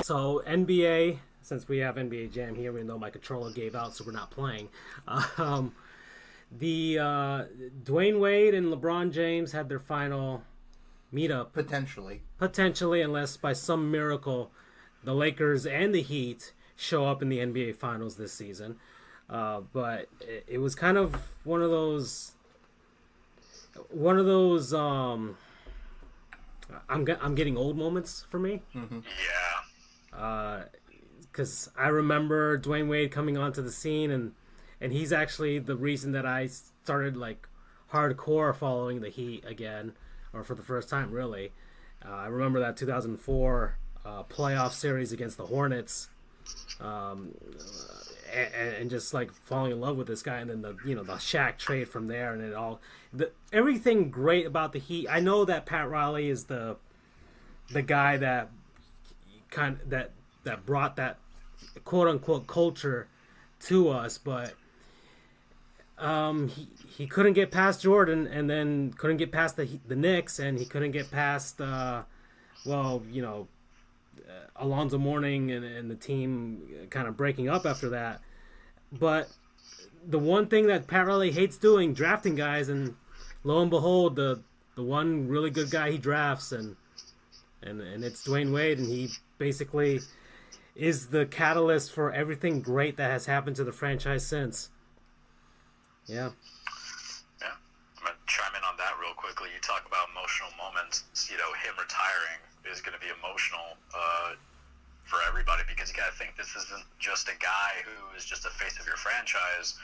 So NBA, since we have NBA Jam here, even though my controller gave out, so we're not playing. Um, the Dwayne Wade and LeBron James had their final meetup Potentially. potentially, unless by some miracle the Lakers and the Heat show up in the NBA Finals this season. But it was kind of one of those I'm getting old moments for me. Hmm. Yeah. Because I remember Dwayne Wade coming onto the scene, and he's actually the reason that I started like hardcore following the Heat again, or for the first time really. I remember that 2004 playoff series against the Hornets, um, and just like falling in love with this guy, and then the Shaq trade from there, and everything great about the Heat. I know that Pat Riley is the guy that brought that quote unquote culture to us, but he couldn't get past Jordan, and then couldn't get past the Knicks, and he couldn't get past well, Alonzo Mourning and the team kind of breaking up after that. But the one thing that Pat Riley hates doing, drafting guys, and lo and behold, the one really good guy he drafts, and it's Dwayne Wade, and he basically is the catalyst for everything great that has happened to the franchise since. Yeah. Yeah. I'm going to chime in on that real quickly. You talk about emotional moments. Him retiring is going to be emotional for everybody, because you got to think this isn't just a guy who is just a face of your franchise.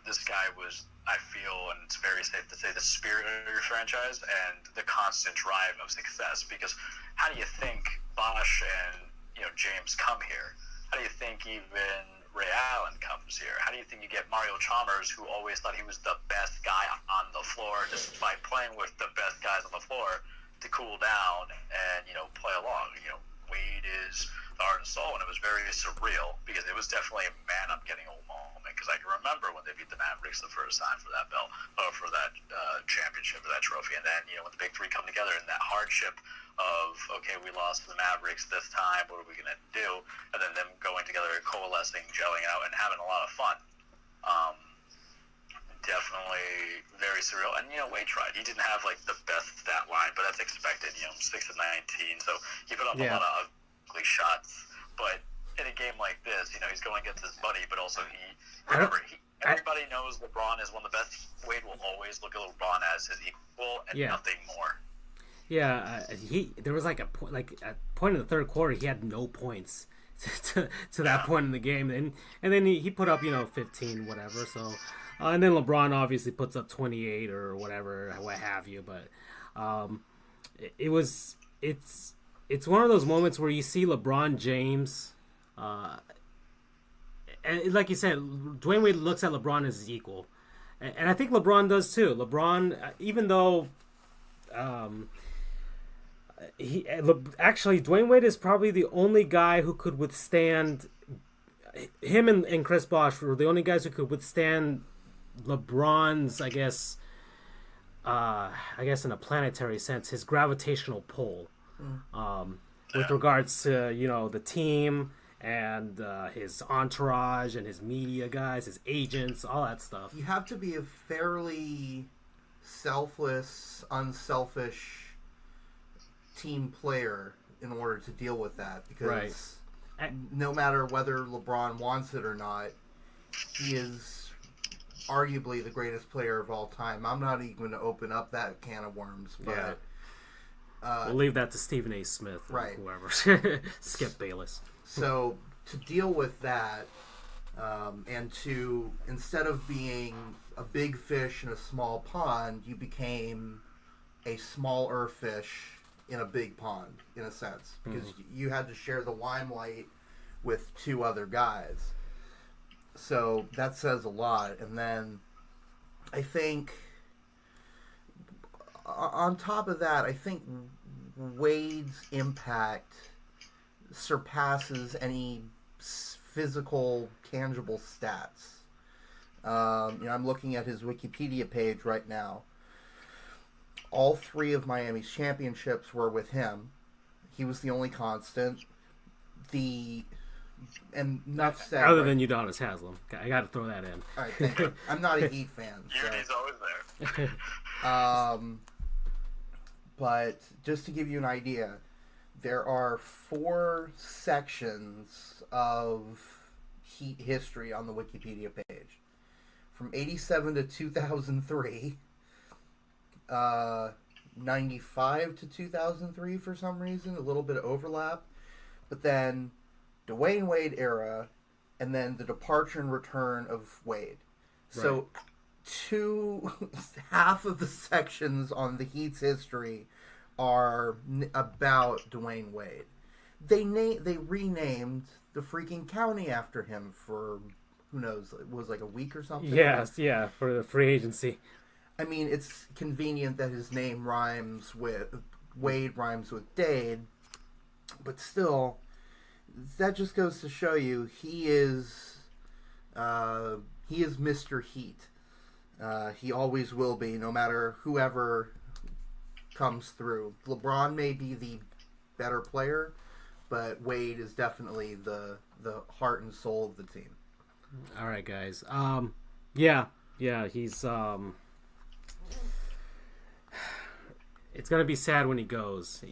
This guy was, I feel, and it's very safe to say, the spirit of your franchise and the constant drive of success. Because how do you think Bosch and James come here? How do you think even Ray Allen comes here? How do you think you get Mario Chalmers, who always thought he was the best guy on the floor, despite playing with the best guys on the floor, to cool down and play along? Wade is the heart and soul, and it was very surreal, because it was definitely a man I'm getting old moment. Because I can remember when they beat the Mavericks the first time for that belt, or for that championship, or that trophy, and then when the big three come together, and that hardship of, okay, we lost to the Mavericks this time, what are we gonna do? And then them going together, coalescing, gelling out, and having a lot of fun. Um, Definitely very surreal. And Wade tried. He didn't have like the best stat line, but that's expected. 6 of 19, so he put up a Yeah. lot of ugly shots. But in a game like this, he's going against his buddy, but also I don't. I, everybody knows LeBron is one of the best. Wade will always look at LeBron as his equal and yeah. nothing more. Yeah. There was like a point in the third quarter, he had no points to that Yeah. point in the game, and then he put up 15 whatever. So. And then LeBron obviously puts up 28 or whatever, what have you. But it's one of those moments where you see LeBron James, and like you said, Dwayne Wade looks at LeBron as his equal, and I think LeBron does too. LeBron, even though actually Dwayne Wade is probably the only guy who could withstand him, and Chris Bosh were the only guys who could withstand LeBron's, I guess in a planetary sense, his gravitational pull, with regards to the team and his entourage and his media guys, his agents, all that stuff. You have to be a fairly selfless, unselfish team player in order to deal with that, because no matter whether LeBron wants it or not, he is arguably the greatest player of all time. I'm not even going to open up that can of worms, but we'll leave that to Stephen A. Smith, or right, whoever, Skip Bayless. So to deal with that, and to, instead of being a big fish in a small pond, you became a smaller fish in a big pond, in a sense, because you had to share the limelight with two other guys. So that says a lot. And then I think on top of that, I think Wade's impact surpasses any physical, tangible stats. I'm looking at his Wikipedia page right now. All three of Miami's championships were with him. He was the only constant. enough said. Other than Udonis Haslem, I got to throw that in. All right, thank you. I'm not a Heat fan. Uni's always there. But just to give you an idea, there are 4 sections of Heat history on the Wikipedia page. From 87 to 2003, 95 to 2003 for some reason, a little bit of overlap. But then Dwyane Wade era, and then the departure and return of Wade. Right. So half of the sections on the Heat's history are about Dwyane Wade. They renamed the freaking county after him for, who knows, it was like a week or something. Yes, yeah, for the free agency. I mean, it's convenient that his name rhymes with Wade, rhymes with Dade, but still, that just goes to show you he is Mr. Heat. He always will be, no matter whoever comes through. LeBron may be the better player, but Wade is definitely the heart and soul of the team. All right, guys. Yeah, he's it's gonna be sad when he goes.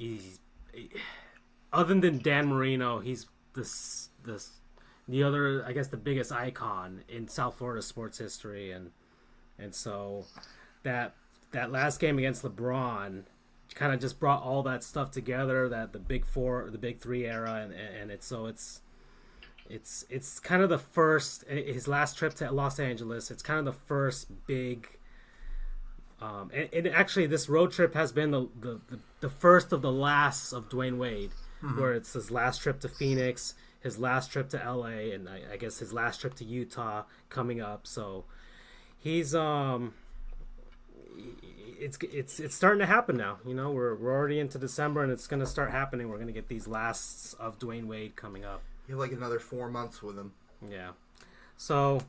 Other than Dan Marino, he's the other, I guess, the biggest icon in South Florida sports history, and so that last game against LeBron kind of just brought all that stuff together, that the big three era, and it's kind of the first, his last trip to Los Angeles. It's kind of the first big. And actually, this road trip has been the first of the last of Dwyane Wade, where it's his last trip to Phoenix, his last trip to LA, and I guess his last trip to Utah coming up. So he's it's starting to happen now. You know, we're already into December, and it's going to start happening. We're going to get these lasts of Dwyane Wade coming up. You have like another 4 months with him. Yeah. So